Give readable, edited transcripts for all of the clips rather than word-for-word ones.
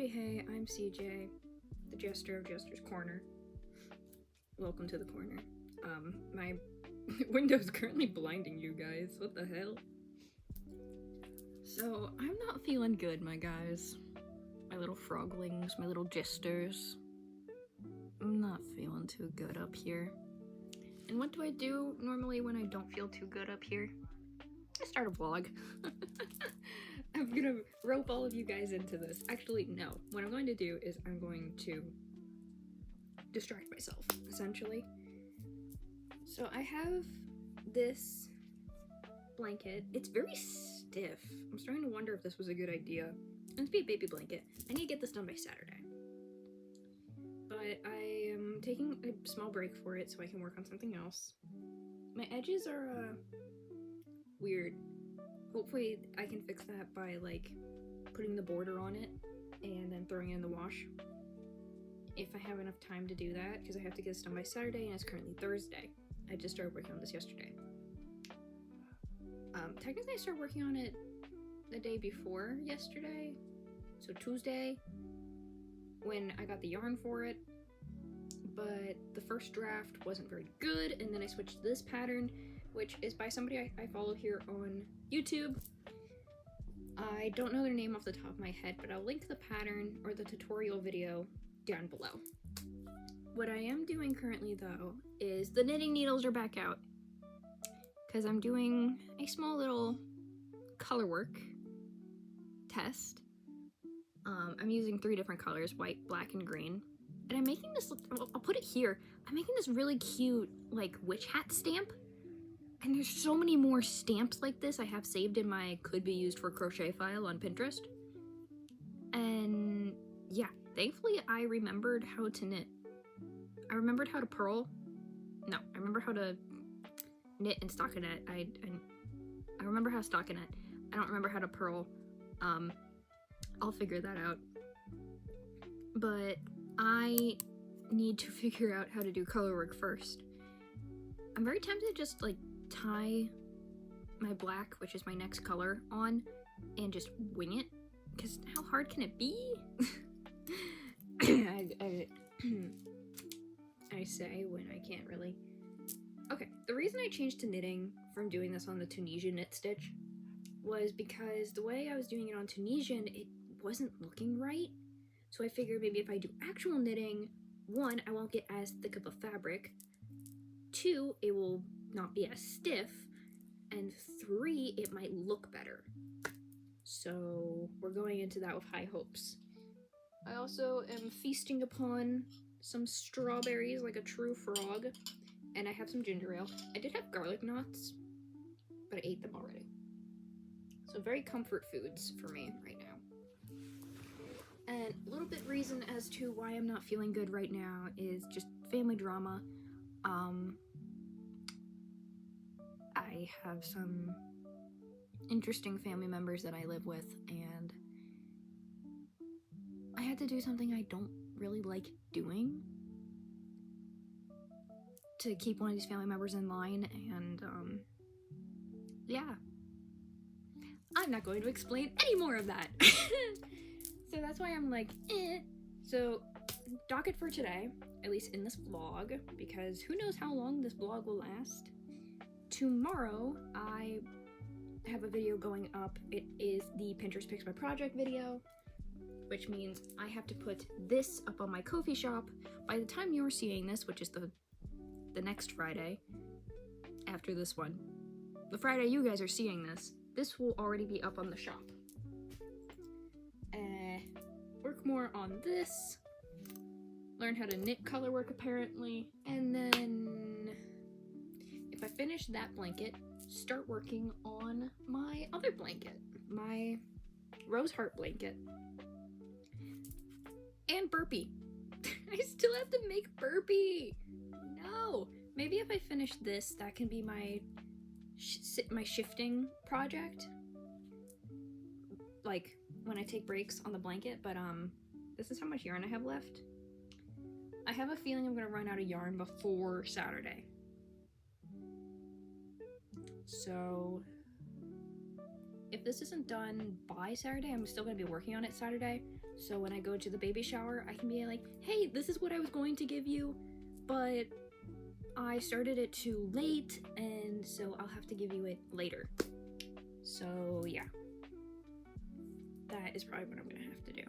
Howdy hey, I'm CJ, the jester of Jester's Corner. Welcome to the corner. My window's currently blinding you guys. What the hell? So, I'm not feeling good, my guys. My little froglings, my little jesters. I'm not feeling too good up here. And what do I do normally when I don't feel too good up here? I start a vlog. I'm gonna rope all of you guys into this. Actually, no. What I'm going to do is I'm going to distract myself, essentially. So I have this blanket. It's very stiff. I'm starting to wonder if this was a good idea. It's be a baby blanket. I need to get this done by Saturday. But I am taking a small break for it so I can work on something else. My edges are weird. Hopefully I can fix that by like putting the border on it and then throwing it in the wash. If I have enough time to do that, because I have to get this done by Saturday and it's currently Thursday. I just started working on this yesterday. Technically I started working on it the day before yesterday. So Tuesday, when I got the yarn for it. But the first draft wasn't very good, and then I switched to this pattern, which is by somebody I follow here on YouTube. I don't know their name off the top of my head, but I'll link the pattern or the tutorial video down below. What I am doing currently, though, is the knitting needles are back out, because I'm doing a small little color work test. I'm using 3 different colors, white, black, and green. And I'm making this, I'll put it here, I'm making this really cute, like, witch hat stamp. And there's so many more stamps like this I have saved in my could be used for crochet file on Pinterest. And yeah, thankfully I remembered how to knit. I remembered how to purl. No, I remember how to knit and stockinette. I remember how to stockinette. I don't remember how to purl. I'll figure that out. But I need to figure out how to do color work first. I'm very tempted to just like tie my black, which is my next color, on and just wing it, because how hard can it be? I say when I can't really. Okay, the reason I changed to knitting from doing this on the Tunisian knit stitch was because the way I was doing it on Tunisian, it wasn't looking right. So I figured maybe if I do actual knitting, 1, I won't get as thick of a fabric, 2, it will not be as stiff, and 3, it might look better. So we're going into that with high hopes. I also am feasting upon some strawberries like a true frog, and I have some ginger ale. I did have garlic knots, but I ate them already. So very comfort foods for me right now. And a little bit reason as to why I'm not feeling good right now is just family drama. I have some interesting family members that I live with, and I had to do something I don't really like doing to keep one of these family members in line, and yeah. I'm not going to explain any more of that. So that's why I'm like, eh. So, docket for today, at least in this vlog, because who knows how long this vlog will last. Tomorrow, I have a video going up. It is the Pinterest Picks My Project video, which means I have to put this up on my Ko-fi shop. By the time you're seeing this, which is the next Friday, after this one, the Friday you guys are seeing this, this will already be up on the shop. Work more on this, learn how to knit color work apparently, and then if I finish that blanket, start working on my other blanket, my rose heart blanket. And burpee. I still have to make burpee. No, maybe if I finish this, that can be my shifting project, like when I take breaks on the blanket. But this is how much yarn I have left. I have a feeling I'm gonna run out of yarn before Saturday. So if this isn't done by Saturday, I'm still gonna be working on it Saturday. So when I go to the baby shower, I can be like, hey, this is what I was going to give you, but I started it too late, and so I'll have to give you it later. So yeah, that is probably what I'm gonna have to do.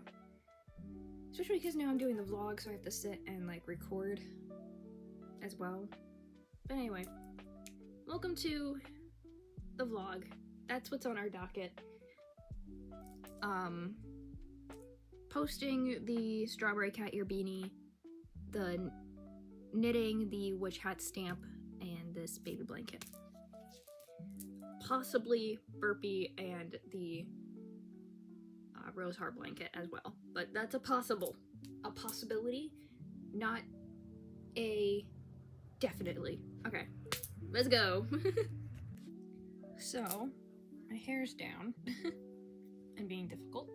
Especially because now I'm doing the vlog, so I have to sit and like record as well. But anyway, welcome to the vlog. That's what's on our docket. Posting the strawberry cat ear beanie, the knitting the witch hat stamp, and this baby blanket. Possibly Burpee and the rose heart blanket as well, but that's a possibility, not a definitely. Okay, let's go. So my hair's down and being difficult.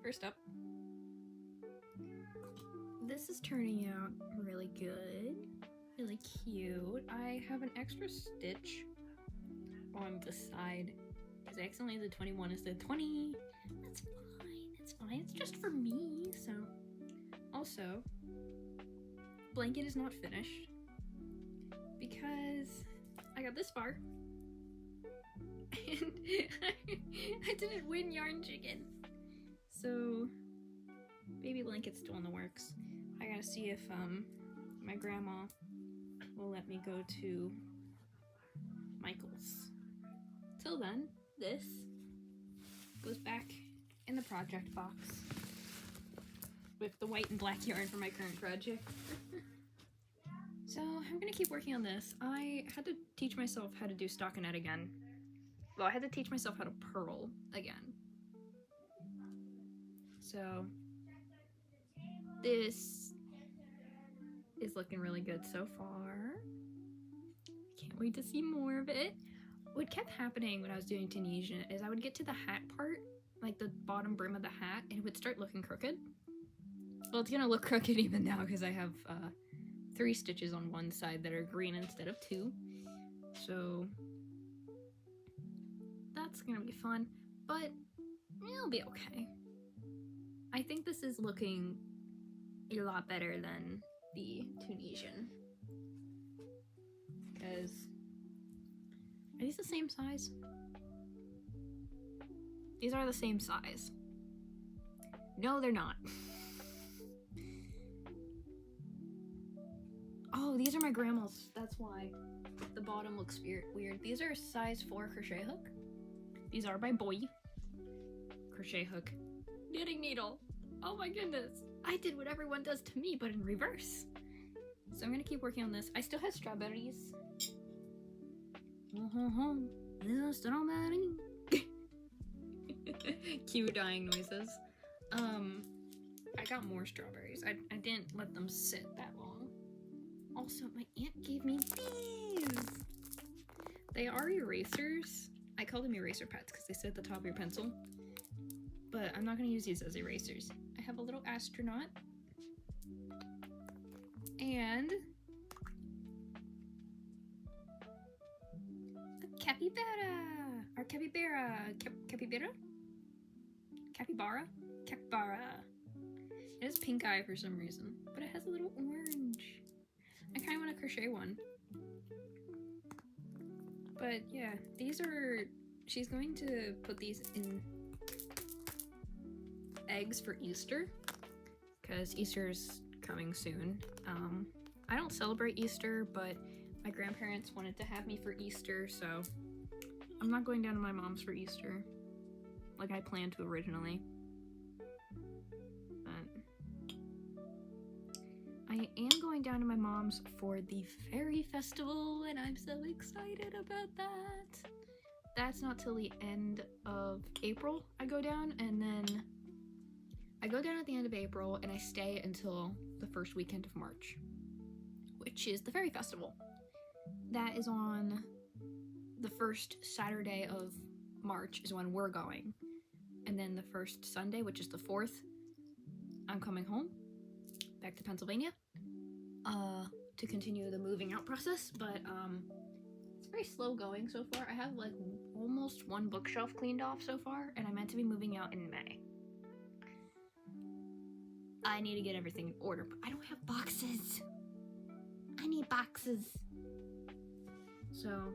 First up, this is turning out really good, really cute. I have an extra stitch on the side because I accidentally did 21 instead of 20. That's fine, it's fine. It's just for me. So, also, blanket is not finished because I got this far and I didn't win Yarn Chicken. So, baby blanket's still in the works. I gotta see if my grandma will let me go to Michael's. Till then, this goes back in the project box with the white and black yarn for my current project. So I'm gonna keep working on this. I had to teach myself how to do stockinette again. Well, I had to teach myself how to purl again. So this is looking really good so far. Can't wait to see more of it. What kept happening when I was doing Tunisian is I would get to the hat part, like the bottom brim of the hat, and it would start looking crooked. Well, it's gonna look crooked even now because I have 3 stitches on one side that are green instead of 2. So that's gonna be fun, but it'll be okay. I think this is looking a lot better than the Tunisian. Because, are these the same size? These are the same size. No, they're not. Oh, these are my grandma's. That's why the bottom looks weird. These are size 4 crochet hook. These are by Boy. Crochet hook. Knitting needle. Oh my goodness. I did what everyone does to me, but in reverse. So I'm gonna keep working on this. I still have strawberries. Strawberry. Cue dying noises. I got more strawberries. I didn't let them sit that long. Also, my aunt gave me these. They are erasers. I call them eraser pads because they sit at the top of your pencil. But I'm not going to use these as erasers. I have a little astronaut. And a capybara. Or capybara. Capybara? Capybara? Capybara. It has pink eye for some reason, but it has a little orange. I kind of want to crochet one. But yeah, these are, she's going to put these in eggs for Easter, because Easter's coming soon. I don't celebrate Easter, but my grandparents wanted to have me for Easter, so I'm not going down to my mom's for Easter, like I planned to originally. But I am going down to my mom's for the fairy festival, and I'm so excited about that. That's not till the end of April I go down, and then I go down at the end of April and I stay until the first weekend of March, which is the fairy festival. That is on the first Saturday of March is when we're going. And then the first Sunday, which is the 4th, I'm coming home, back to Pennsylvania, to continue the moving out process. But very slow going so far. I have like almost one bookshelf cleaned off so far, and I meant to be moving out in May. I need to get everything in order, but I don't have boxes. I need boxes. So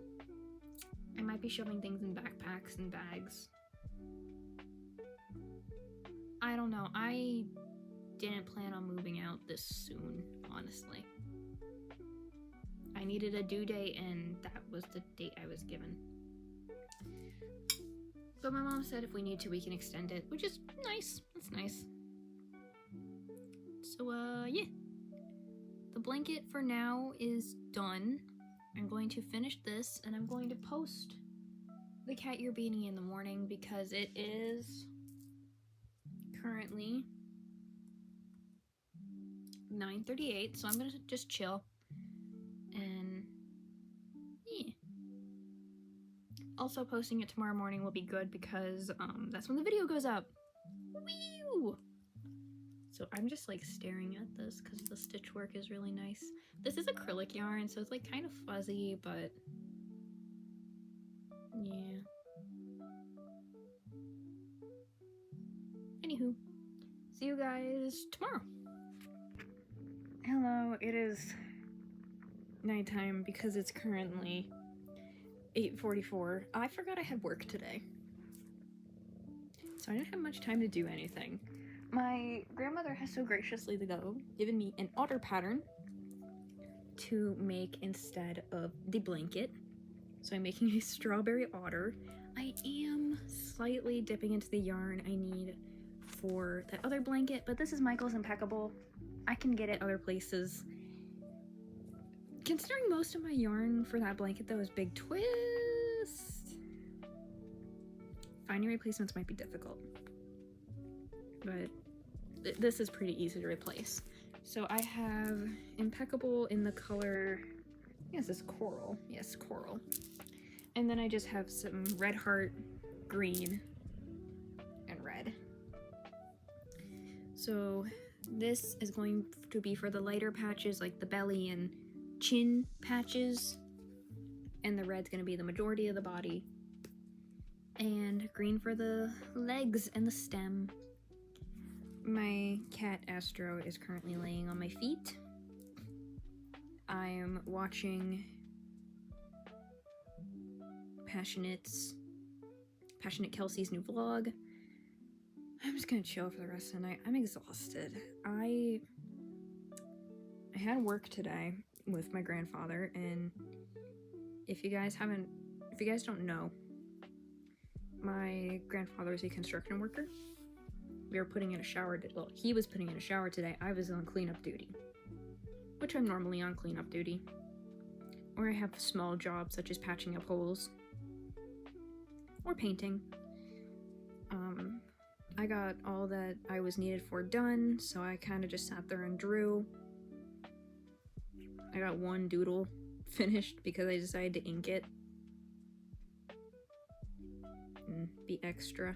I might be shoving things in backpacks and bags. I don't know. I didn't plan on moving out this soon, honestly. I needed a due date, and that was the date I was given. But my mom said if we need to, we can extend it, which is nice. That's nice. So, yeah. The blanket for now is done. I'm going to finish this, and I'm going to post the cat ear beanie in the morning because it is currently 9:38, so I'm gonna just chill. And yeah. Also, posting it tomorrow morning will be good because that's when the video goes up. Woo! So I'm just like staring at this because the stitch work is really nice. This is acrylic yarn, so it's like kind of fuzzy, but yeah. Anywho, see you guys tomorrow. Hello, it is nighttime because it's currently 8:44. I forgot I had work today, so I didn't have much time to do anything. My grandmother has so graciously given me an otter pattern to make instead of the blanket. So I'm making a strawberry otter. I am slightly dipping into the yarn I need for that other blanket, but this is Michael's Impeccable. I can get it other places. Considering most of my yarn for that blanket though is Big Twist, finding replacements might be difficult, but this is pretty easy to replace. So I have Impeccable in the color, yes, it's coral. Yes, coral. And then I just have some Red Heart, green, and red. So this is going to be for the lighter patches like the belly and chin patches, and the red's going to be the majority of the body, and green for the legs and the stem. My cat Astro is currently laying on my feet. I am watching Passionate Kelsey's new vlog. I'm just gonna chill for the rest of the night. I'm exhausted. I had work today with my grandfather, and if you guys don't know, my grandfather is a construction worker. We were putting in a shower, he was putting in a shower today. I was on cleanup duty, which I'm normally on cleanup duty. Or I have small jobs such as patching up holes or painting. I got all that I was needed for done, so I kind of just sat there and drew. I got one doodle finished because I decided to ink it and be extra.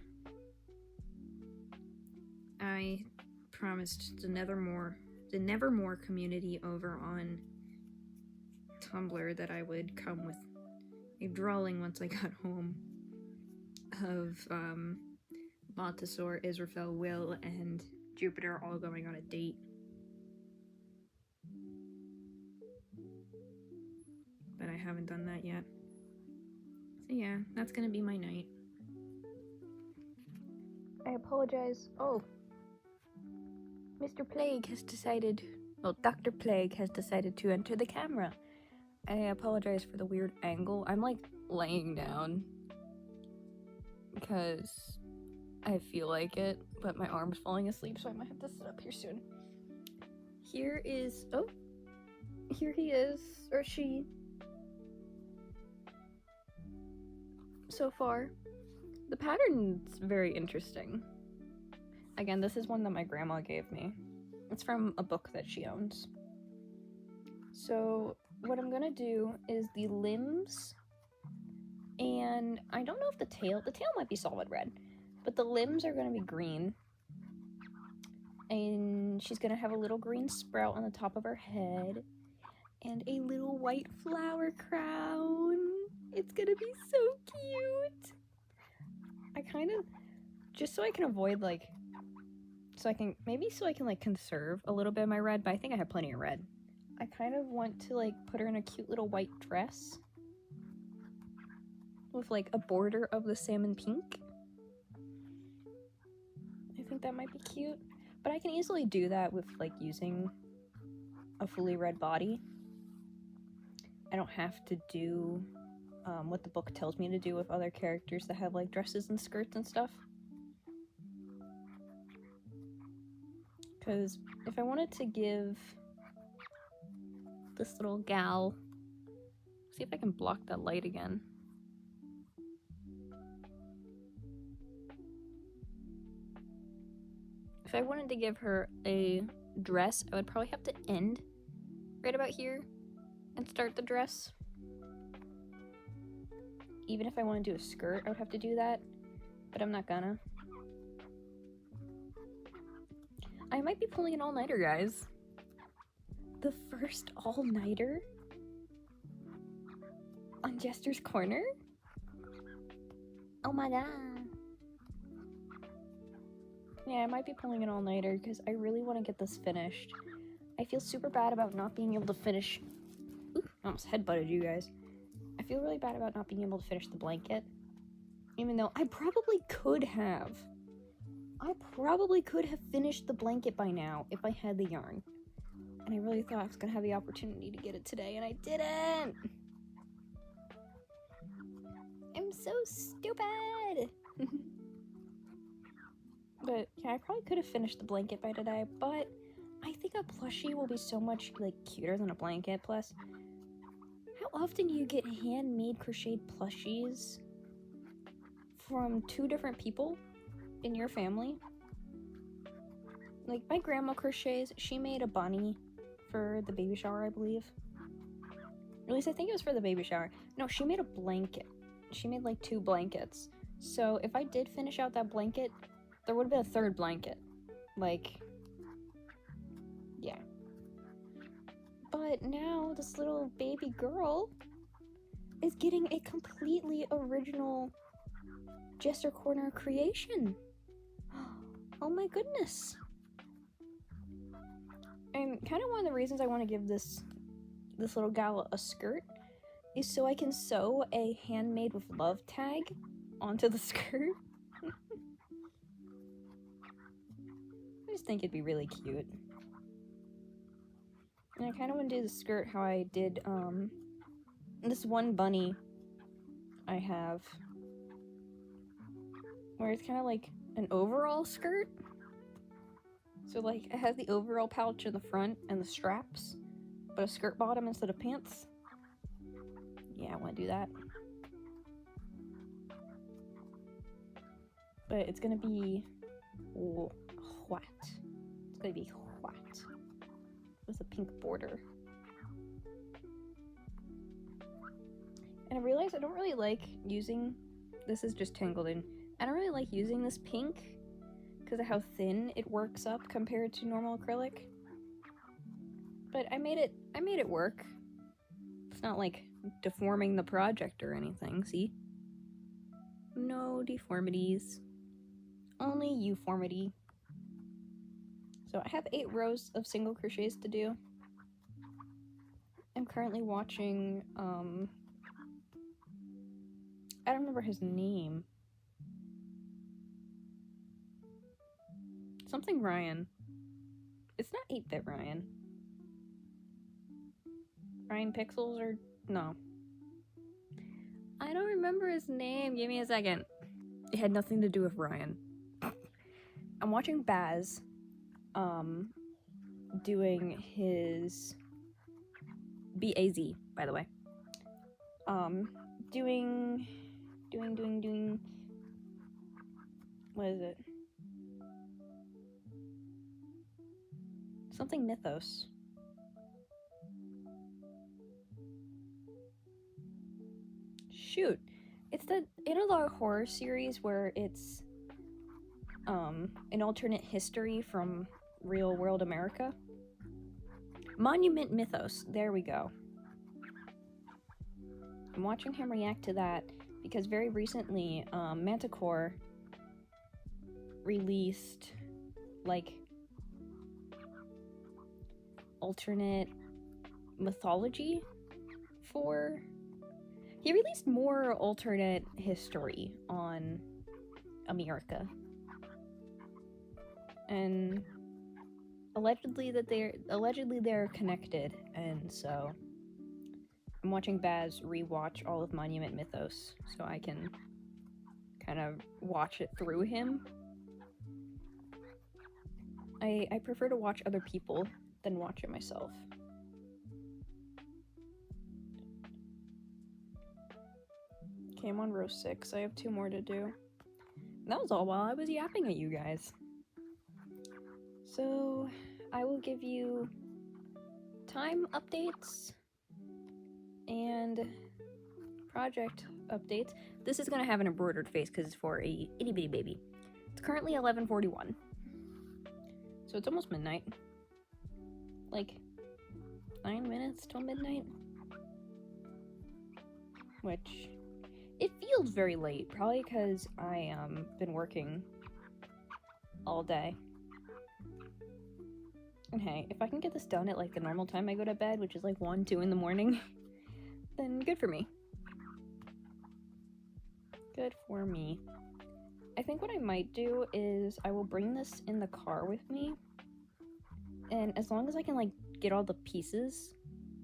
I promised the Nevermore community over on Tumblr that I would come with a drawing once I got home of Montessor, Israfel, Will, and Jupiter all going on a date. But I haven't done that yet. So yeah, that's gonna be my night. I apologize. Oh, Mr. Plague has decided, well, Dr. Plague has decided to enter the camera. I apologize for the weird angle. I'm like laying down because I feel like it, but my arm's falling asleep, so I might have to sit up here soon. Here he is, or she. So far, the pattern's very interesting. Again, this is one that my grandma gave me. It's from a book that she owns. So what I'm gonna do is the limbs, and I don't know if the tail might be solid red, but the limbs are gonna be green. And she's gonna have a little green sprout on the top of her head and a little white flower crown. It's gonna be so cute. I kind of, just so I can avoid like, so I can like conserve a little bit of my red, but I think I have plenty of red. I kind of want to like put her in a cute little white dress with like a border of the salmon pink. I think that might be cute, but I can easily do that with like using a fully red body. I don't have to do what the book tells me to do with other characters that have like dresses and skirts and stuff. Because if I wanted to give this little gal, see if I can block that light again. If I wanted to give her a dress, I would probably have to end right about here and start the dress. Even if I want to do a skirt, I would have to do that, but I'm not gonna. I might be pulling an all-nighter, guys. The first all-nighter on Jester's Corner? Oh my god. Yeah, I might be pulling an all-nighter because I really want to get this finished. I feel super bad about not being able to finish. Ooh, I almost headbutted you guys. I feel really bad about not being able to finish the blanket. Even though I probably could have. I probably could have finished the blanket by now if I had the yarn. And I really thought I was going to have the opportunity to get it today, and I didn't! I'm so stupid! But yeah, I probably could have finished the blanket by today, but I think a plushie will be so much like cuter than a blanket. Plus, how often do you get handmade crocheted plushies from two different people in your family? Like my grandma crochets, she made a bunny for the baby shower, I believe. At least I think it was for the baby shower. No, she made a blanket. She made like 2 blankets. So if I did finish out that blanket, there would have been a 3rd blanket. Like, yeah. But now this little baby girl is getting a completely original Jester Corner creation. Oh my goodness. And kind of one of the reasons I want to give this little gal a skirt is so I can sew a handmade with love tag onto the skirt. I just think it'd be really cute. And I kind of want to do the skirt how I did this one bunny I have, where it's kind of like an overall skirt. So like it has the overall pouch in the front and the straps, but a skirt bottom instead of pants. Yeah, I want to do that. But it's gonna be white. It's gonna be white with a pink border. And I realized I don't really like using, this is just tangled in, I don't really like using this pink because of how thin it works up compared to normal acrylic. But I made it work. It's not like deforming the project or anything, see? No deformities. Only euformity. So I have 8 rows of single crochets to do. I'm currently watching, I don't remember his name. Something Ryan. It's not 8-bit Ryan. Ryan Pixels or no. I don't remember his name. Give me a second. It had nothing to do with Ryan. I'm watching Baz doing his B-A-Z, by the way. Doing what is it? Something Mythos. Shoot. It's the Inadar horror series where it's an alternate history from real world America. Monument Mythos. There we go. I'm watching him react to that because very recently, Manticore released, like, alternate mythology for... He released more alternate history on America. And allegedly they're connected, and so I'm watching Baz rewatch all of Monument Mythos so I can kind of watch it through him. I prefer to watch other people than watch it myself. Okay, I'm on row 6. I have 2 more to do. And that was all while I was yapping at you guys. So, I will give you time updates and project updates. This is gonna have an embroidered face because it's for a itty bitty baby. It's currently 11:41. So it's almost midnight. Like 9 minutes till midnight. Which, it feels very late, probably because I been working all day. And hey, if I can get this done at like the normal time I go to bed, which is like 1, 2 in the morning, then good for me. Good for me. I think what I might do is I will bring this in the car with me, and as long as I can like get all the pieces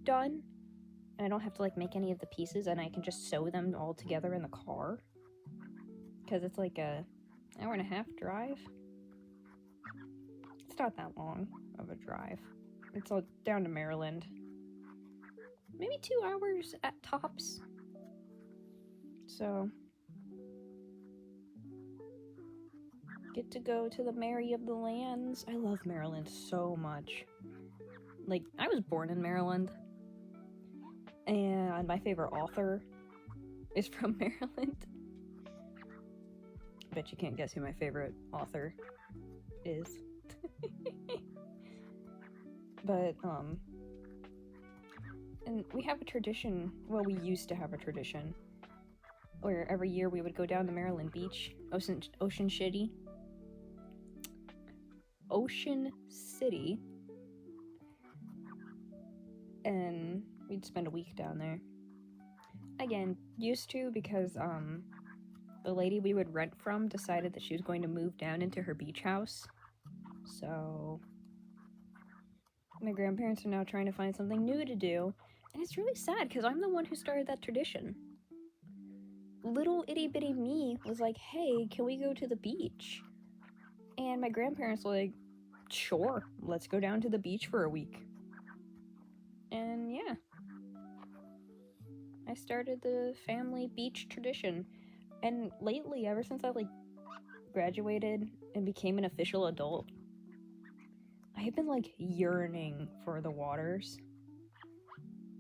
done, and I don't have to like make any of the pieces, and I can just sew them all together in the car, because it's like a 1.5-hour drive. It's not that long of a drive. It's all down to Maryland. Maybe 2 hours at tops. So, get to go to the Mary of the Lands. I love Maryland so much. Like, I was born in Maryland, and my favorite author is from Maryland. Bet you can't guess who my favorite author is. But, and we have a tradition, well, we used to have a tradition, where every year we would go down to Maryland Beach, Ocean City, and we'd spend a week down there. Again, used to because, the lady we would rent from decided that she was going to move down into her beach house, so my grandparents are now trying to find something new to do, and it's really sad because I'm the one who started that tradition. Little itty bitty me was like, hey, can we go to the beach? And my grandparents were like, sure, let's go down to the beach for a week. And yeah, I started the family beach tradition. And lately, ever since I like graduated and became an official adult, I have been like yearning for the waters.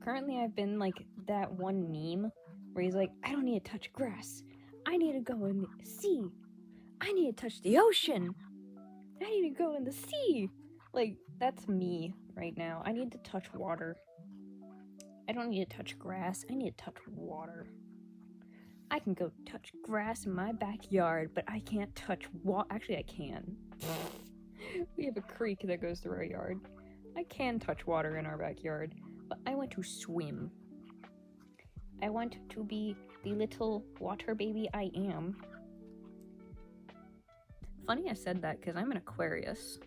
Currently, I've been like that one meme where he's like, I don't need to touch grass. I need to go in the sea. I need to touch the ocean. I need to go in the sea. Like, that's me right now. I need to touch water. I don't need to touch grass. I need to touch water. I can go touch grass in my backyard, but I can't touch water. Actually, I can. We have a creek that goes through our yard. I can touch water in our backyard, but I want to swim. I want to be the little water baby I am. Funny I said that because I'm an Aquarius.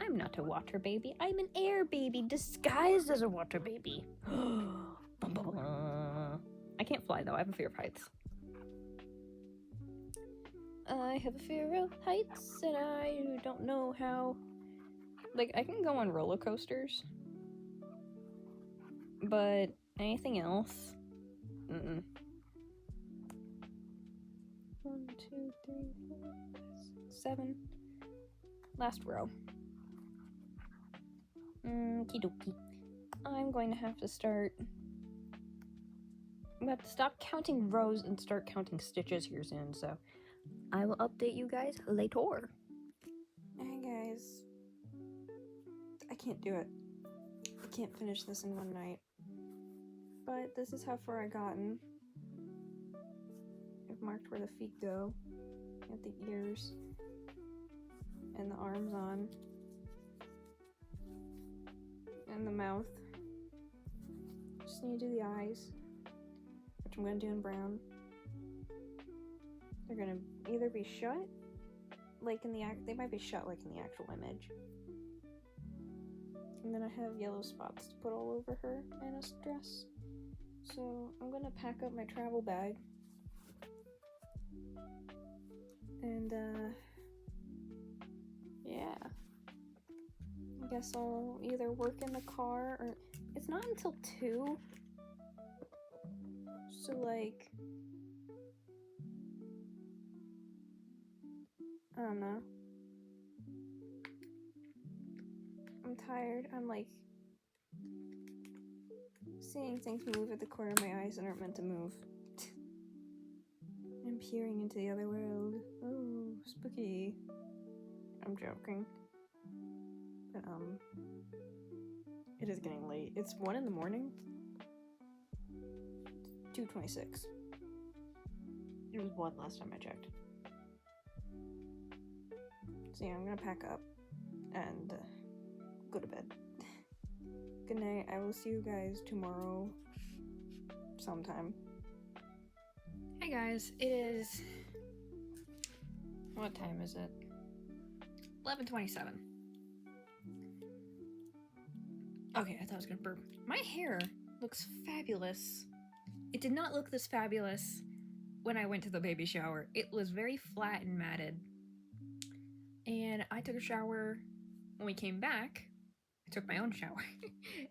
I'm not a water baby. I'm an air baby disguised as a water baby. I can't fly though. I have a fear of heights. I have a fear of heights, and I don't know how. Like, I can go on roller coasters, but anything else? 1, 2, 3, 4, 5, 6, 7. Last row. Kidoki. I'm going to have to start. I'm going to have to stop counting rows and start counting stitches here soon, so I will update you guys later. Hey guys. I can't do it. I can't finish this in one night. but this is how far I've gotten. I've marked where the feet go. Got the ears and the arms on. And the mouth. Just need to do the eyes, which I'm going to do in brown. They're going to either be shut, like in the they might be shut like in the actual image. And then I have yellow spots to put all over her and a dress. So I'm going to pack up my travel bag. And yeah. I guess I'll either work in the car or it's not until 2. So like I don't know. I'm tired. I'm like seeing things move at the corner of my eyes that aren't meant to move. I'm peering into the other world. Oh, spooky. I'm joking. But it is getting late. It's 1 in the morning. 2:26. It was 1 last time I checked. So yeah, I'm gonna pack up and go to bed. Good night. I will see you guys tomorrow sometime. Hey guys, it is... What time is it? 11:27. Okay, I thought I was gonna burp. My hair looks fabulous. It did not look this fabulous when I went to the baby shower. It was very flat and matted. And I took a shower when we came back. I took my own shower.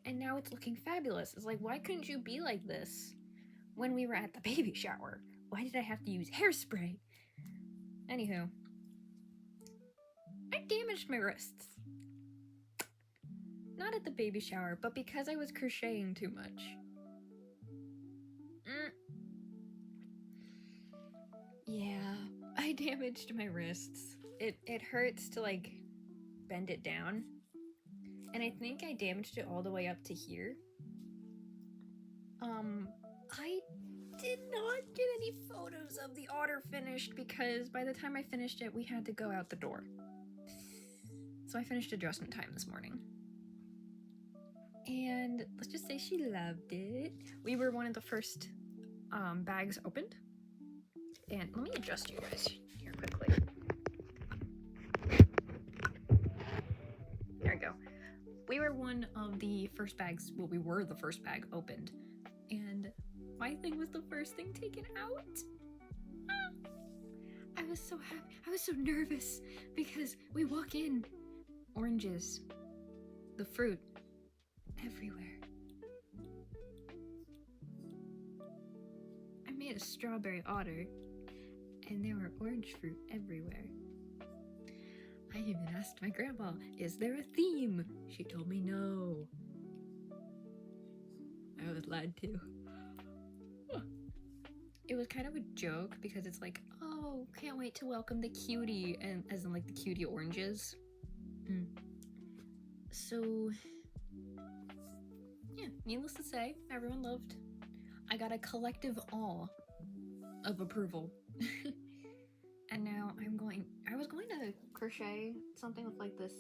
And now it's looking fabulous. It's like, why couldn't you be like this when we were at the baby shower? Why did I have to use hairspray? Anywho. I damaged my wrists. Not at the baby shower, but because I was crocheting too much. Yeah, I damaged my wrists. It hurts to like bend it down. And I think I damaged it all the way up to here. I did not get any photos of the otter finished because by the time I finished it, we had to go out the door. So I finished it just in time this morning. And let's just say she loved it. We were one of the first bags opened. And let me adjust you guys here quickly. There we go. We were one of the first bags, well, we were the first bag opened. And my thing was the first thing taken out. I was so happy. I was so nervous because we walk in. Oranges. The fruit. Everywhere. I made a strawberry otter. And there were orange fruit everywhere. I even asked my grandma, is there a theme? She told me no. I was lied to. It was kind of a joke because it's like, oh, can't wait to welcome the cutie, and as in like the cutie oranges. So, yeah, needless to say, everyone loved. I got a collective awe of approval. And now I was going to crochet something with like this,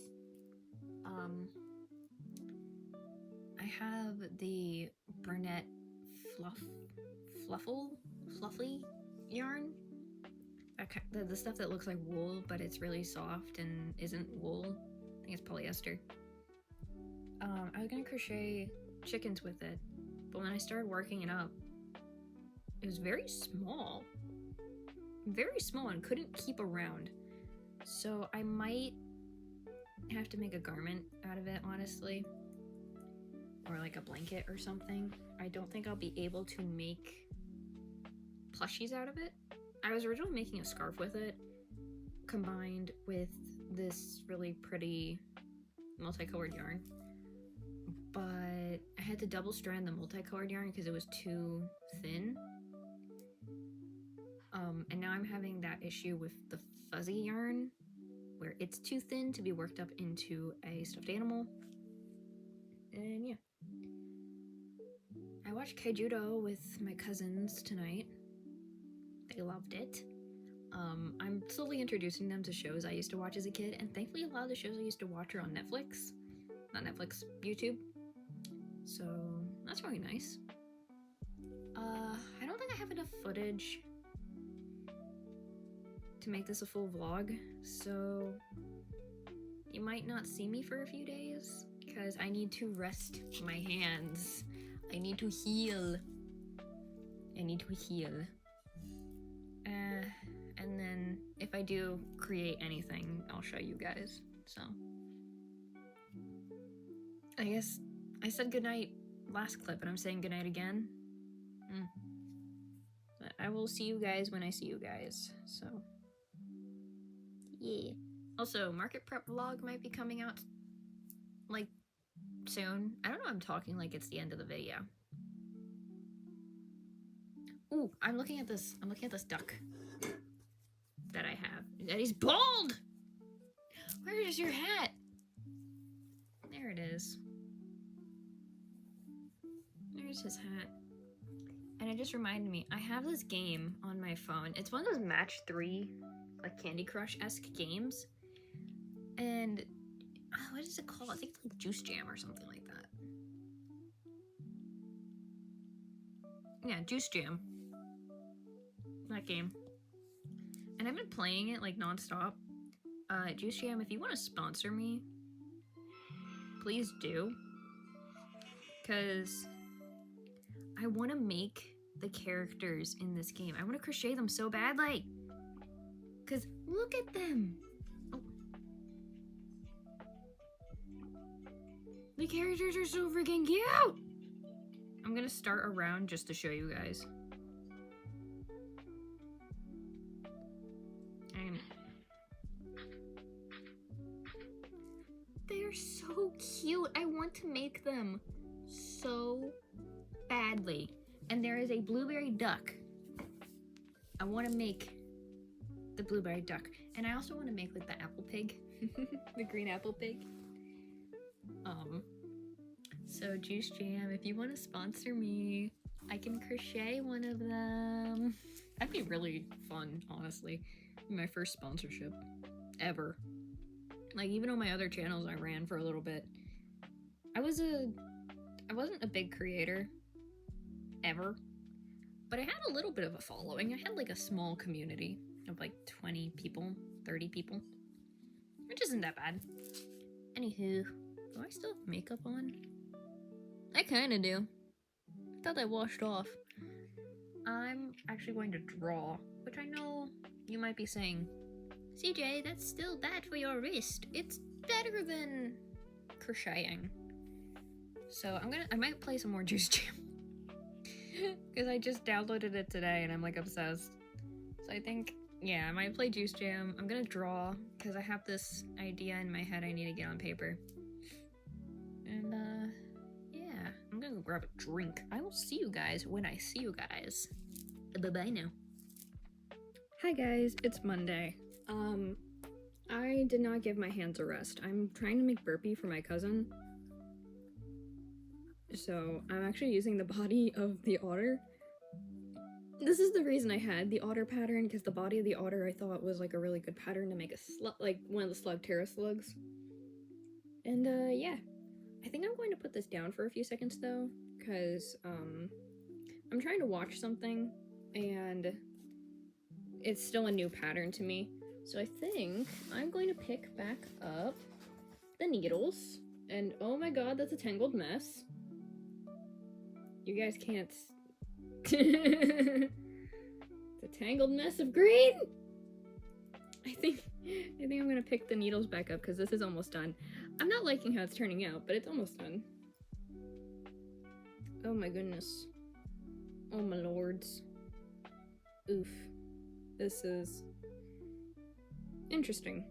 I have the Burnett fluffy yarn. The stuff that looks like wool, but it's really soft and isn't wool. I think it's polyester. I was gonna crochet chickens with it, but when I started working it up, it was very small and couldn't keep around. So I might have to make a garment out of it, honestly. Or like a blanket or something. I don't think I'll be able to make plushies out of it. I was originally making a scarf with it, combined with this really pretty multicolored yarn. But I had to double strand the multicolored yarn because it was too thin. And now I'm having that issue with the fuzzy yarn, where it's too thin to be worked up into a stuffed animal. And yeah. watched Kaijudo with my cousins tonight. They loved it. I'm slowly introducing them to shows I used to watch as a kid, and thankfully a lot of the shows I used to watch are on Netflix. Not Netflix, YouTube. So that's really nice. I don't think I have enough footage to make this a full vlog, so you might not see me for a few days because I need to rest my hands. I need to heal. And then if I do create anything, I'll show you guys. So I guess I said goodnight last clip, and I'm saying goodnight again. But I will see you guys when I see you guys. So yeah. Also, market prep vlog might be coming out like soon. I don't know, I'm talking like it's the end of the video. Ooh, I'm looking at this duck that I have. And he's bald! Where is your hat? There it is. There's his hat. And it just reminded me, I have this game on my phone. It's one of those match 3, like Candy Crush-esque games. And what is it called? I think it's like Juice Jam or something like that. Yeah, Juice Jam. That game. And I've been playing it like nonstop. Juice Jam, if you want to sponsor me, please do. Because I want to make the characters in this game. I want to crochet them so badly. Because look at them. Oh. The characters are so freaking cute. I'm going to start a round just to show you guys. And they're so cute. I want to make them so badly. And there is a blueberry duck. I want to make the blueberry duck. And I also want to make like the apple pig. The green apple pig. So Juice Jam, if you want to sponsor me, I can crochet one of them. That'd be really fun, honestly. My first sponsorship ever. Like, even on my other channels I ran for a little bit. I wasn't a big creator ever, but I had a little bit of a following. I had like a small community of like 20 people, 30 people, which isn't that bad. Anywho, do I still have makeup on? I kind of do. I thought I washed off. I'm actually going to draw, which I know you might be saying, CJ, that's still bad for your wrist. It's better than crocheting. So I might play some more Juice Jam. Because I just downloaded it today and I'm like obsessed. So I think, yeah, I might play Juice Jam. I'm gonna draw because I have this idea in my head I need to get on paper. And yeah, I'm gonna go grab a drink. I will see you guys when I see you guys. Bye-bye now. Hi guys, it's Monday. I did not give my hands a rest. I'm trying to make burpee for my cousin. So I'm actually using the body of the otter. This is the reason I had the otter pattern, because the body of the otter I thought was like a really good pattern to make a slug, like one of the slug terra slugs. And yeah, I think I'm going to put this down for a few seconds though, because I'm trying to watch something and it's still a new pattern to me. So I think I'm going to pick back up the needles, and oh my god, that's a tangled mess. You guys can't. It's a tangled mess of green. I think I'm gonna pick the needles back up because this is almost done. I'm not liking how it's turning out, but it's almost done. Oh my goodness. Oh my lords. Oof. This is interesting.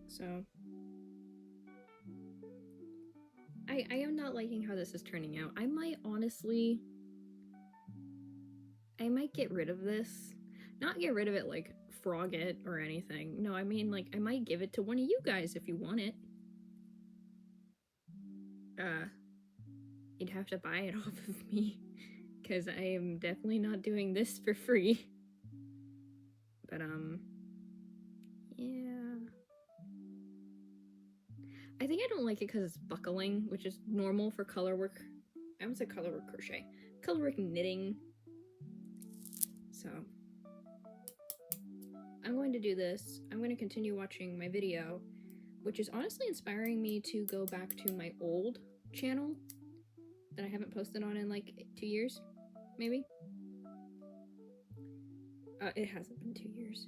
So I am not liking how this is turning out. I might get rid of this. Not get rid of it like frog it or anything. No, I mean like I might give it to one of you guys if you want it. you'd have to buy it off of me, because I am definitely not doing this for free. But, yeah. I think I don't like it because it's buckling, which is normal for colorwork. I almost said colorwork crochet. Colorwork knitting. So, I'm going to do this. I'm going to continue watching my video, which is honestly inspiring me to go back to my old channel that I haven't posted on in like 2 years, maybe. It hasn't been 2 years.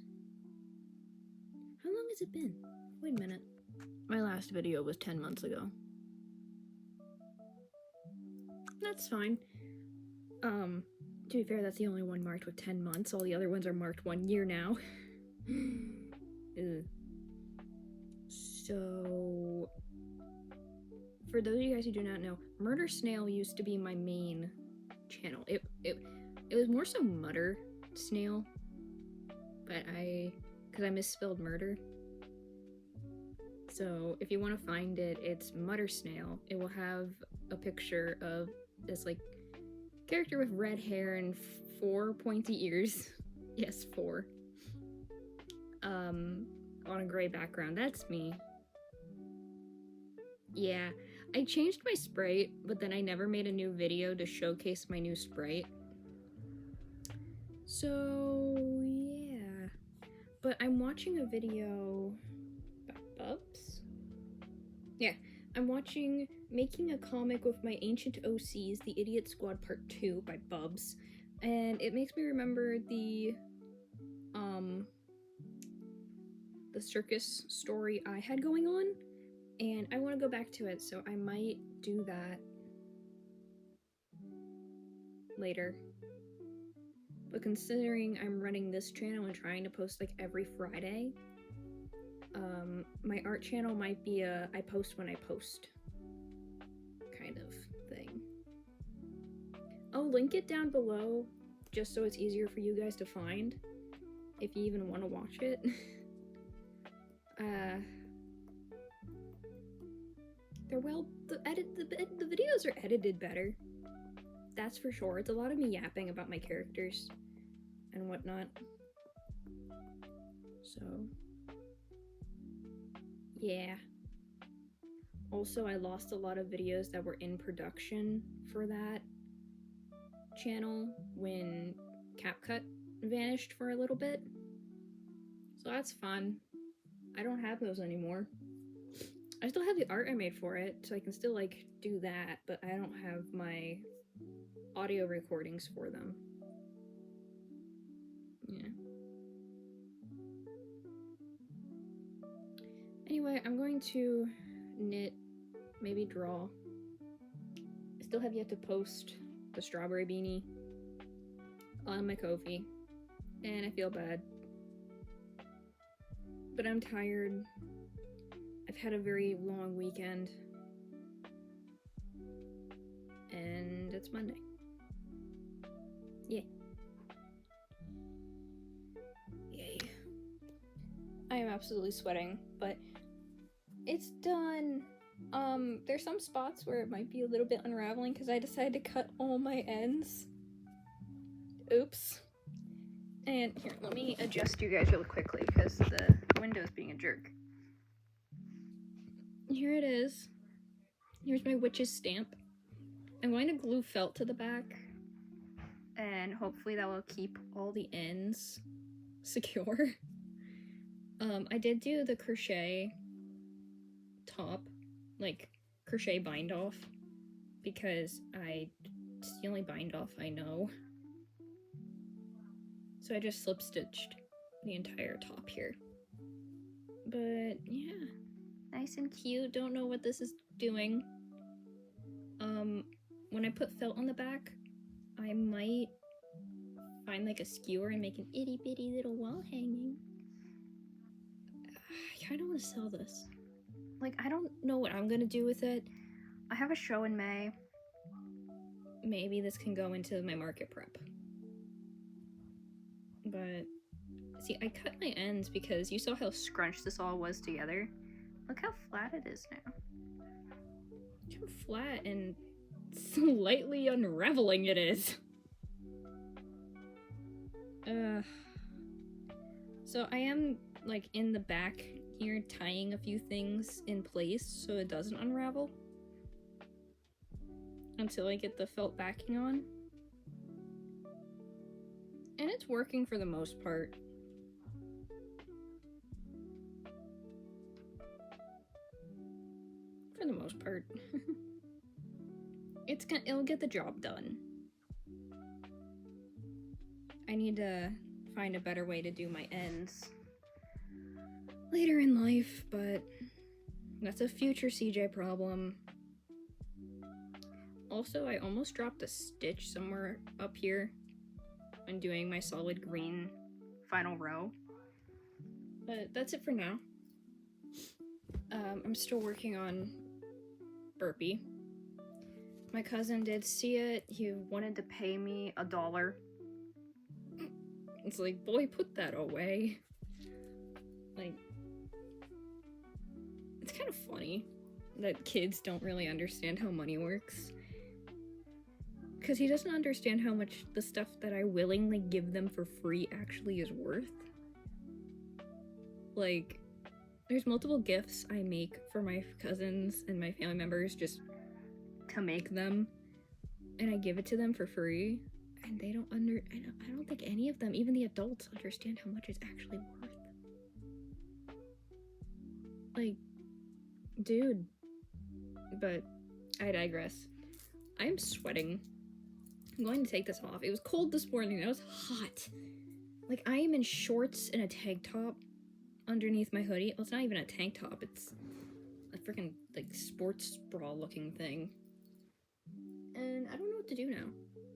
How long has it been? Wait a minute. My last video was 10 months ago. That's fine. To be fair, that's the only one marked with 10 months. All the other ones are marked 1 year now. So, for those of you guys who do not know, Murder Snail used to be my main channel. It was more so Mutter Snail, but because I misspelled murder. So if you want to find it, it's Mutter Snail. It will have a picture of this like character with red hair and 4 pointy ears. Yes, 4. On a gray background. That's me. Yeah, I changed my sprite, but then I never made a new video to showcase my new sprite. So, yeah. But I'm watching a video about Bubs. Yeah, I'm watching Making a Comic with My Ancient OCs, The Idiot Squad Part 2 by Bubs. And it makes me remember the circus story I had going on. And I want to go back to it, so I might do that later. But considering I'm running this channel and trying to post like every Friday, my art channel might be a I post when I post kind of thing. I'll link it down below just so it's easier for you guys to find if you even want to watch it. The videos are edited better. That's for sure. It's a lot of me yapping about my characters and whatnot. So, yeah. Also, I lost a lot of videos that were in production for that channel when CapCut vanished for a little bit. So that's fun. I don't have those anymore. I still have the art I made for it, so I can still like do that, but I don't have my audio recordings for them. Yeah. Anyway, I'm going to knit, maybe draw. I still have yet to post the strawberry beanie on my Ko-fi, and I feel bad. But I'm tired. I've had a very long weekend. And it's Monday. Yay. Yay. I am absolutely sweating, but it's done. There's some spots where it might be a little bit unraveling because I decided to cut all my ends. Oops. And here, let me adjust you guys real quickly because the window's being a jerk. Here it is. Here's my witch's stamp. I'm going to glue felt to the back, and hopefully that will keep all the ends secure. I did do the crochet top, like crochet bind off, because it's the only bind off I know. So I just slip stitched the entire top here. But yeah, nice and cute. Don't know what this is doing. When I put felt on the back, I might find like a skewer and make an itty bitty little wall hanging. I kind of want to sell this. Like, I don't know what I'm gonna do with it. I have a show in May. Maybe this can go into my market prep. But, see, I cut my ends because you saw how scrunched this all was together. Look how flat it is now. Look how flat and slightly unraveling it is. So I am, like, in the back here tying a few things in place so it doesn't unravel until I get the felt backing on. And it's working for the most part. For the most part. It'll get the job done. I need to find a better way to do my ends later in life, but that's a future CJ problem. Also, I almost dropped a stitch somewhere up here when doing my solid green final row. But that's it for now. I'm still working on Burpee. My cousin did see it. He wanted to pay me $1. It's like, boy, put that away. Like, it's kind of funny that kids don't really understand how money works. Because he doesn't understand how much the stuff that I willingly give them for free actually is worth. Like, there's multiple gifts I make for my cousins and my family members just to make them. And I give it to them for free. And they don't I don't think any of them, even the adults, understand how much it's actually worth. Like, dude. But I digress. I'm sweating. I'm going to take this off. It was cold this morning. It was hot. Like, I am in shorts and a tank top underneath my hoodie. Well, it's not even a tank top. It's a freaking, like, sports bra looking thing. And I don't know what to do now.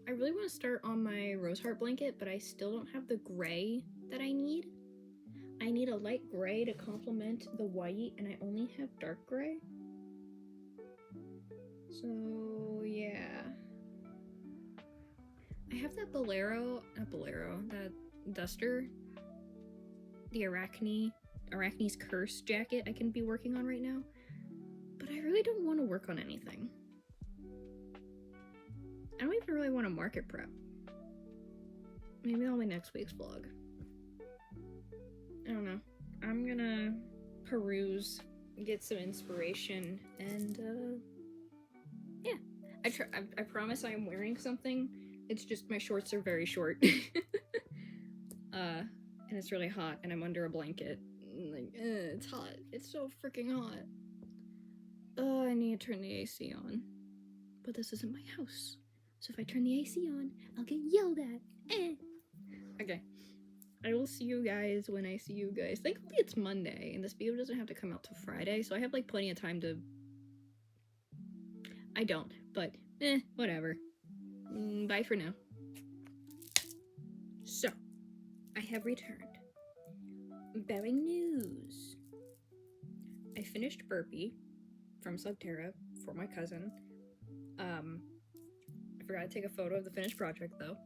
I really want to start on my rose heart blanket, but I still don't have the gray that I need. I need a light gray to complement the white, and I only have dark gray. So, yeah. I have that that duster. The Arachne's Curse jacket I can be working on right now. But I really don't want to work on anything. I don't even really want to market prep. Maybe that'll be next week's vlog. I don't know. I'm gonna peruse, get some inspiration, and yeah. I promise I am wearing something. It's just my shorts are very short. And it's really hot, and I'm under a blanket. Like, it's hot. It's so freaking hot. I need to turn the AC on. But this isn't my house. So if I turn the AC on, I'll get yelled at. Okay. I will see you guys when I see you guys. Thankfully it's Monday, and this video doesn't have to come out till Friday, so I have, like, plenty of time to... I don't, but, whatever. Bye for now. So, I have returned. Bearing news. I finished Burpee from Subterra for my cousin. I forgot to take a photo of the finished project, though.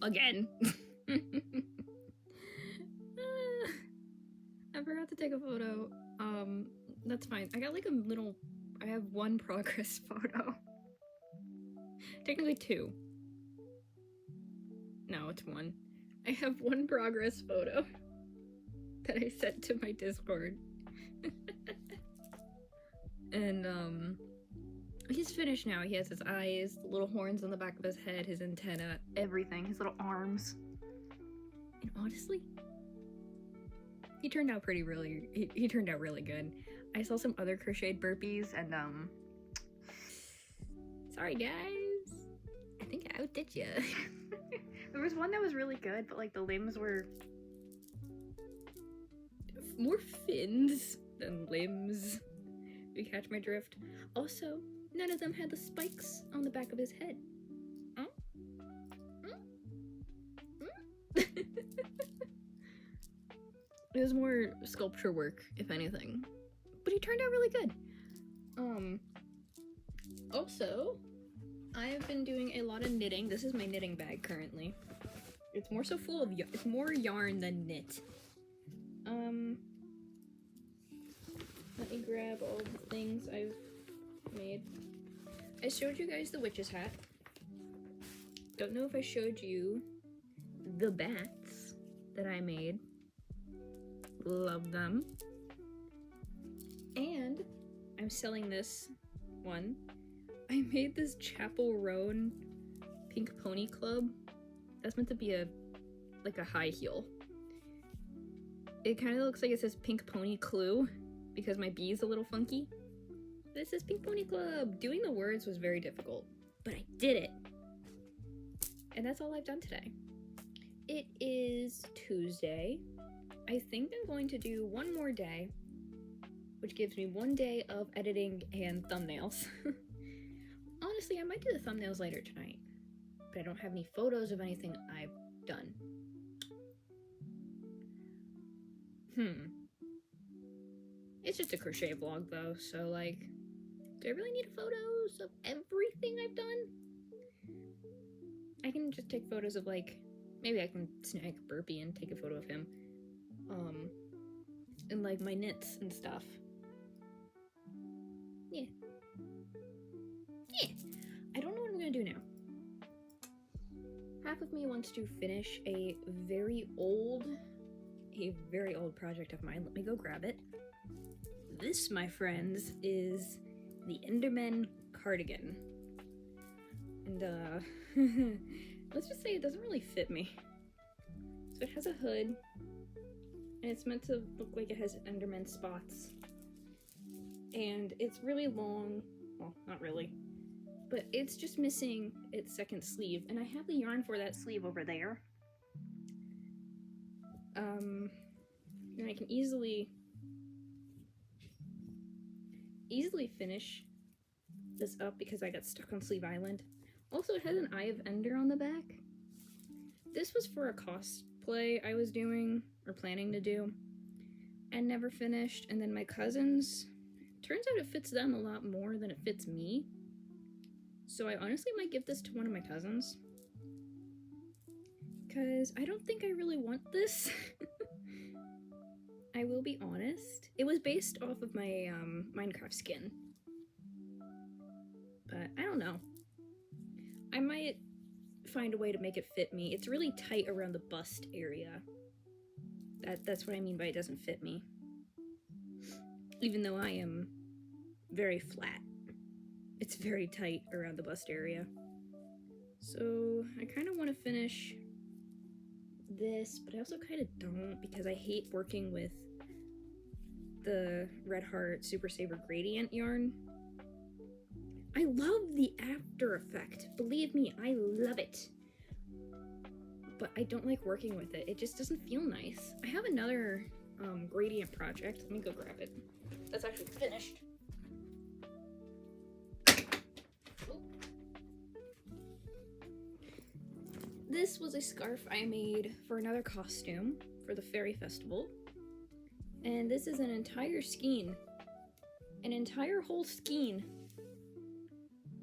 Again. I forgot to take a photo. That's fine. I got, like, I have one progress photo. Technically two. No, it's one. I have one progress photo that I sent to my Discord. And, he's finished now. He has his eyes, the little horns on the back of his head, his antenna, everything, his little arms. And honestly, he turned out he turned out really good. I saw some other crocheted burpees, and, sorry guys. I think I outdid ya. There was one that was really good, but, like, the limbs were more fins than limbs. You catch my drift? Also, none of them had the spikes on the back of his head. It was more sculpture work, if anything. But he turned out really good. Also, I've been doing a lot of knitting. This is my knitting bag currently. It's more so full of it's more yarn than knit. Let me grab all the things I've made. I showed you guys the witch's hat. Don't know if I showed you the bats that I made. Love them. And I'm selling this one. I made this Chapel Roan pink pony club. That's meant to be like a high heel. It kind of looks like it says Pink Pony Clue because my B is a little funky. But it says Pink Pony Club. Doing the words was very difficult, but I did it. And that's all I've done today. It is Tuesday. I think I'm going to do one more day, which gives me 1 day of editing and thumbnails. Honestly, I might do the thumbnails later tonight, but I don't have any photos of anything I've done. It's just a crochet vlog though, so like, do I really need photos of everything I've done? I can just take photos of like, maybe I can snag Burpee and take a photo of him. And like my knits and stuff. Yeah. I don't know what I'm gonna do now. Half of me wants to finish a very old project of mine. Let me go grab it. This, my friends, is the Enderman cardigan. And let's just say it doesn't really fit me. So it has a hood, and it's meant to look like it has Enderman spots. And it's really long, well, not really, but it's just missing its second sleeve, and I have the yarn for that sleeve over there. And I can easily finish this up because I got stuck on Sleeve Island. Also, it has an Eye of Ender on the back. This was for a cosplay I was doing, or planning to do, and never finished. And then my cousins, turns out it fits them a lot more than it fits me. So I honestly might give this to one of my cousins, because I don't think I really want this. I will be honest. It was based off of my Minecraft skin. But I don't know. I might find a way to make it fit me. It's really tight around the bust area. That's what I mean by it doesn't fit me. Even though I am very flat. It's very tight around the bust area. So I kind of want to finish this, but I also kind of don't because I hate working with the Red Heart Super Saver Gradient yarn. I love the after effect. Believe me, I love it. But I don't like working with it. It just doesn't feel nice. I have another gradient project. Let me go grab it. That's actually finished. This was a scarf I made for another costume for the Fairy Festival. And this is an entire skein. An entire whole skein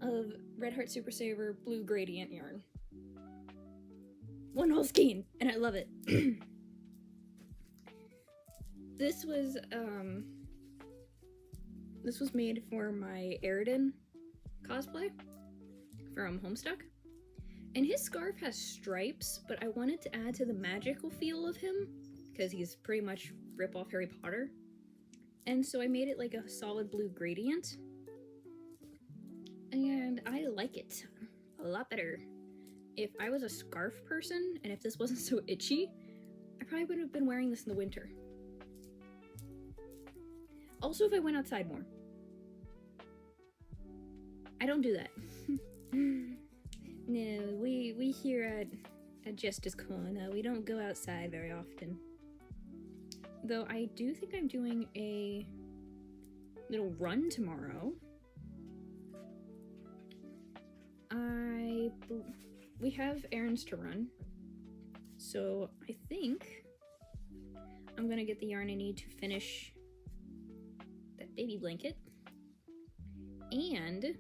of Red Heart Super Saver blue gradient yarn. One whole skein, and I love it. This was made for my Aridin cosplay from Homestuck. And his scarf has stripes, but I wanted to add to the magical feel of him, because he's pretty much rip-off Harry Potter. And so I made it like a solid blue gradient. And I like it a lot better. If I was a scarf person, and if this wasn't so itchy, I probably would have been wearing this in the winter. Also, if I went outside more. I don't do that. No, we here at Justice Con, we don't go outside very often. Though I do think I'm doing a little run tomorrow. We have errands to run, so I think I'm gonna get the yarn I need to finish that baby blanket and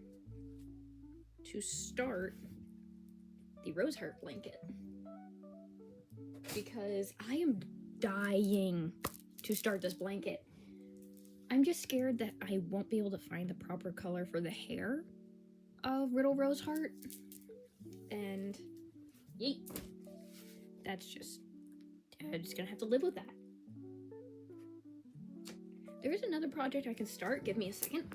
to start the rose heart blanket, because I am dying to start this blanket. I'm just scared that I won't be able to find the proper color for the hair. a Riddle Rose heart. And yeet. That's just, I'm just gonna have to live with that. There is another project I can start. Give me a second.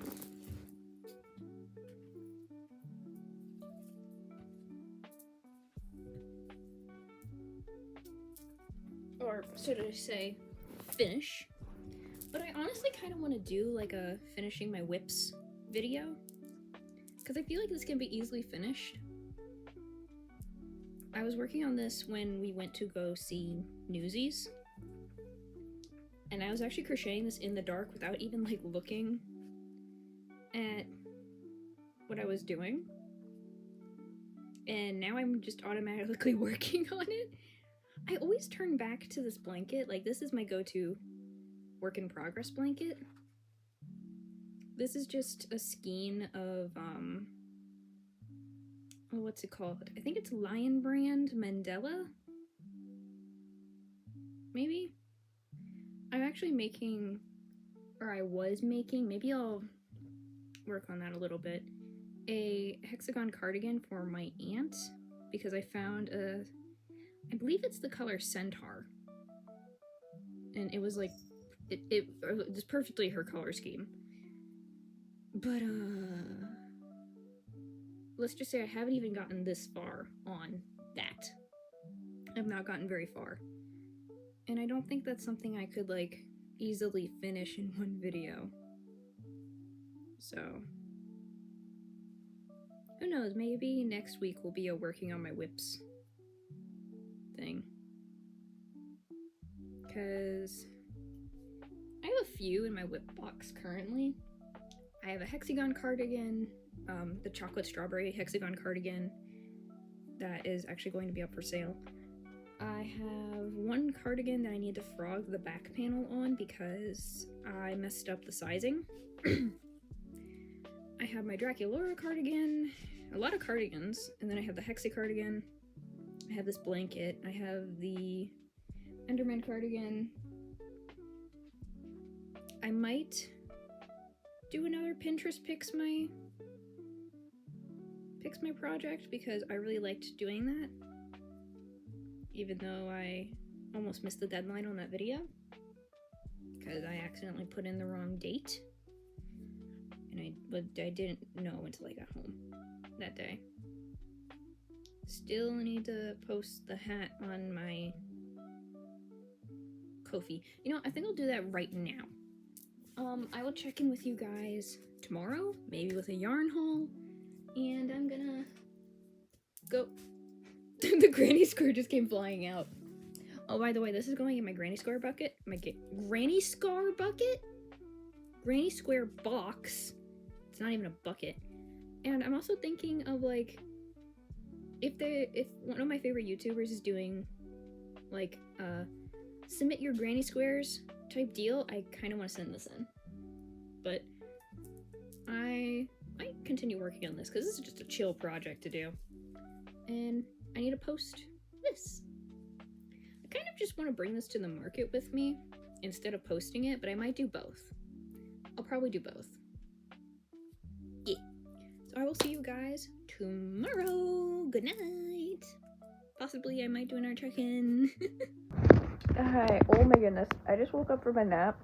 Or should I say, finish. But I honestly kind of want to do like a finishing my whips video. Because I feel like this can be easily finished. I was working on this when we went to go see Newsies. And I was actually crocheting this in the dark without even like looking at what I was doing. And now I'm just automatically working on it. I always turn back to this blanket. Like, this is my go-to work in progress blanket. This is just a skein of, what's it called? I think it's Lion Brand Mandela? Maybe? I'm actually making, or I was making, maybe I'll work on that a little bit, a hexagon cardigan for my aunt, because I found I believe it's the color Centaur. And it was like, it was perfectly her color scheme. But, let's just say I haven't even gotten this far on that. I've not gotten very far. And I don't think that's something I could, like, easily finish in one video. So, who knows, maybe next week will be a working on my whips thing. Because I have a few in my whip box currently. I have a hexagon cardigan, the chocolate strawberry hexagon cardigan that is actually going to be up for sale. I have one cardigan that I need to frog the back panel on because I messed up the sizing. I have my Draculaura cardigan, a lot of cardigans, and then I have the Hexi cardigan. I have this blanket. I have the Enderman cardigan. I might do another Pinterest picks my project because I really liked doing that. Even though I almost missed the deadline on that video because I accidentally put in the wrong date. And I didn't know until I got home that day. Still need to post the hat on my Ko-fi. You know, I think I'll do that right now. I will check in with you guys tomorrow, maybe with a yarn haul, and I'm gonna go. The granny square just came flying out. Oh, by the way, this is going in my granny square bucket. Granny scar bucket? Granny square box. It's not even a bucket. And I'm also thinking of, like, if one of my favorite YouTubers is doing, like, submit your granny squares type deal, I kind of want to send this in. But I might continue working on this because this is just a chill project to do. And I need to post this. I kind of just want to bring this to the market with me instead of posting it, but I might do both. I'll probably do both. Yeah. So I will see you guys tomorrow. Good night. Possibly I might do another check-in. Hi, oh my goodness, I just woke up from a nap.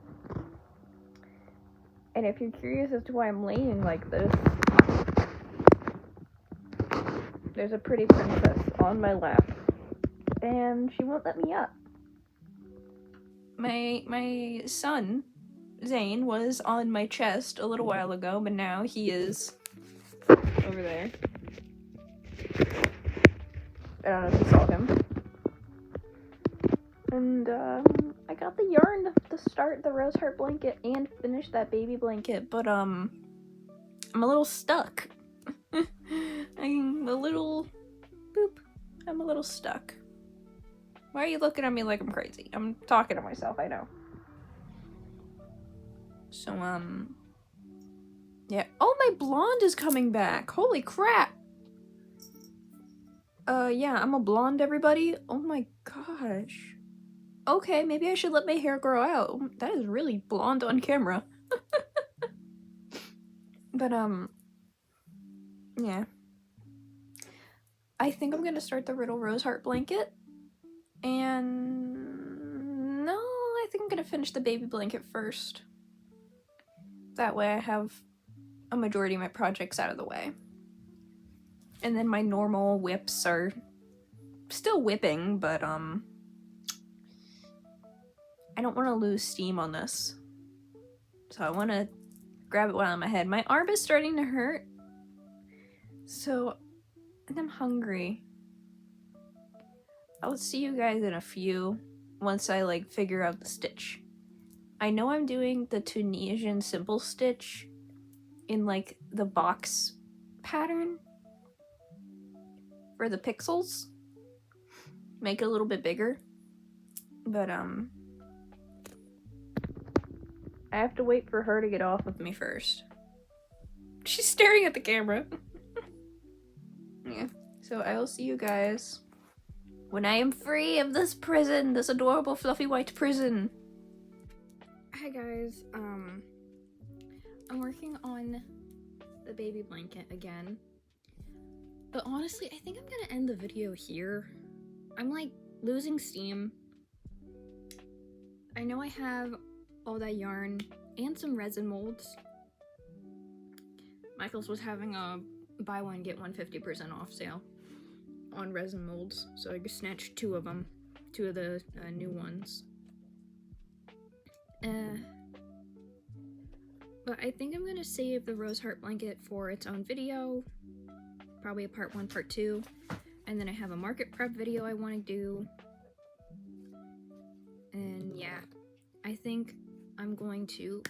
And if you're curious as to why I'm laying like this, there's a pretty princess on my lap, and she won't let me up. My son, Zane, was on my chest a little while ago, but now he is over there. I don't know if you saw him. And, I got the yarn to start the rose heart blanket and finish that baby blanket, but, I'm a little stuck. I'm a little stuck. Why are you looking at me like I'm crazy? I'm talking to myself, I know. So, yeah. Oh, my blonde is coming back. Holy crap. Yeah, I'm a blonde, everybody. Oh my gosh. Okay, maybe I should let my hair grow out. That is really blonde on camera. But, yeah. I think I'm gonna start the Riddle Rose Heart blanket. And no, I think I'm gonna finish the baby blanket first. That way I have a majority of my projects out of the way. And then my normal whips are still whipping, but I don't want to lose steam on this. So I want to grab it while I'm ahead. My arm is starting to hurt. So, and I'm hungry. I'll see you guys in a few once I like figure out the stitch. I know I'm doing the Tunisian simple stitch in like the box pattern for the pixels. Make it a little bit bigger. But I have to wait for her to get off of me first. She's staring at the camera. Yeah. So I will see you guys when I am free of this prison, this adorable fluffy white prison. Hi guys, I'm working on the baby blanket again. But honestly, I think I'm gonna end the video here. I'm like losing steam. I know I have all that yarn and some resin molds. Michael's was having a buy one get one 50% off sale on resin molds, so I just snatched two of them, two of the new ones. But I think I'm gonna save the rose heart blanket for its own video, probably a part 1, part 2, and then I have a market prep video I want to do. And yeah, I think I'm going to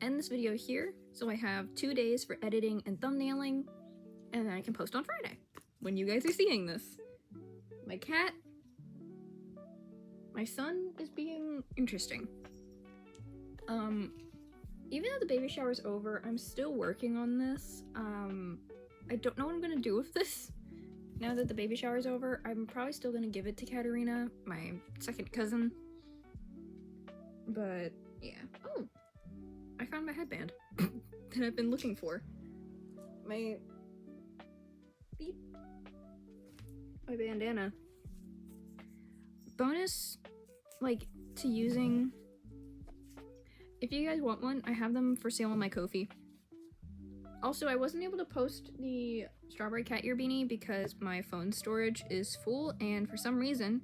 end this video here, so I have 2 days for editing and thumbnailing, and then I can post on Friday when you guys are seeing this. My cat, my son is being interesting. Even though the baby shower's over, I'm still working on this. I don't know what I'm gonna do with this. Now that the baby shower's over, I'm probably still gonna give it to Katerina, my second cousin. But, yeah. Oh! I found my headband that I've been looking for. My... beep. My bandana. Bonus, like, to using... If you guys want one, I have them for sale on my Ko-fi. Also, I wasn't able to post the strawberry cat ear beanie because my phone storage is full, and for some reason,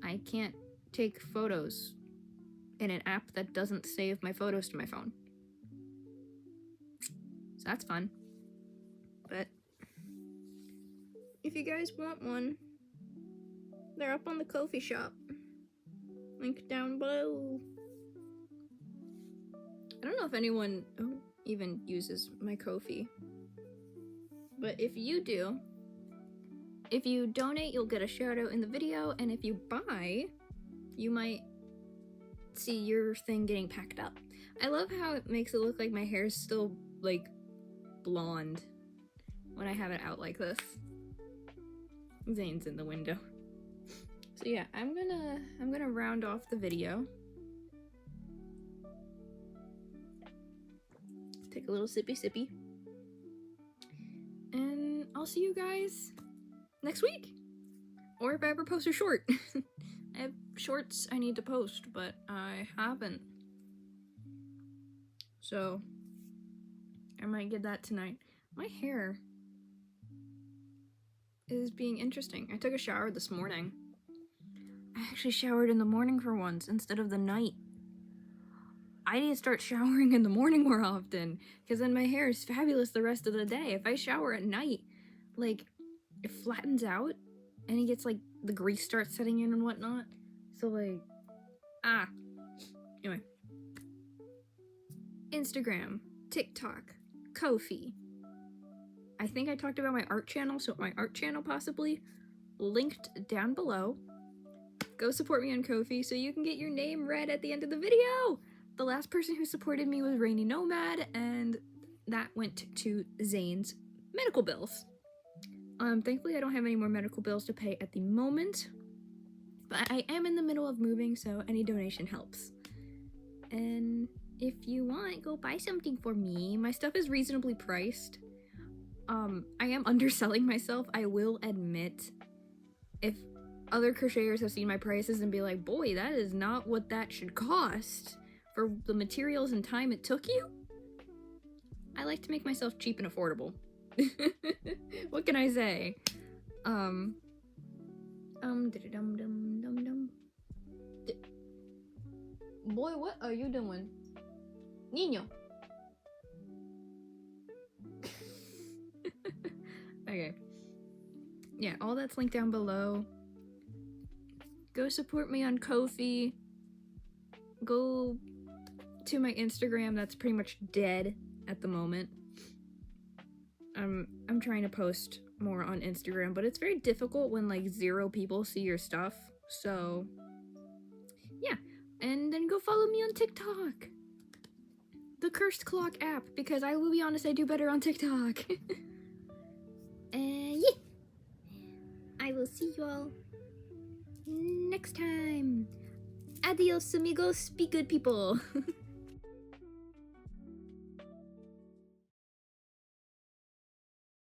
I can't take photos in an app that doesn't save my photos to my phone. So that's fun. But if you guys want one, they're up on the Ko-fi shop. Link down below. I don't know if anyone even uses my Ko-fi, but if you do, if you donate, you'll get a shout out in the video, and if you buy, you might see your thing getting packed up. I love how it makes it look like my hair is still like blonde when I have it out like this. Zane's in the window. So yeah, I'm gonna round off the video. Take a little sippy sippy. And I'll see you guys next week. Or if I ever post a short. I have shorts I need to post, but I haven't. So I might get that tonight. My hair is being interesting. I took a shower this morning. I actually showered in the morning for once instead of the night. I need to start showering in the morning more often, because then my hair is fabulous the rest of the day. If I shower at night, like, it flattens out, and it gets, like, the grease starts setting in and whatnot. So, like, Anyway. Instagram, TikTok, Ko-fi. I think I talked about my art channel, so my art channel possibly linked down below. Go support me on Ko-fi so you can get your name read at the end of the video! The last person who supported me was Rainy Nomad, and that went to Zane's medical bills. Thankfully I don't have any more medical bills to pay at the moment, but I am in the middle of moving, so any donation helps. And if you want, go buy something for me. My stuff is reasonably priced. I am underselling myself, I will admit. If other crocheters have seen my prices and be like, boy, that is not what that should cost for the materials and time it took you, I like to make myself cheap and affordable. What can I say? Boy, what are you doing? Niño. Okay. Yeah, all that's linked down below. Go support me on Ko-fi. Go to my Instagram, that's pretty much dead at the moment. I'm trying to post more on Instagram, but it's very difficult when like 0 people see your stuff. So yeah, and then go follow me on TikTok, the Cursed Clock app, because I will be honest, I do better on TikTok. And yeah, I will see you all next time. Adios, amigos. Be good people.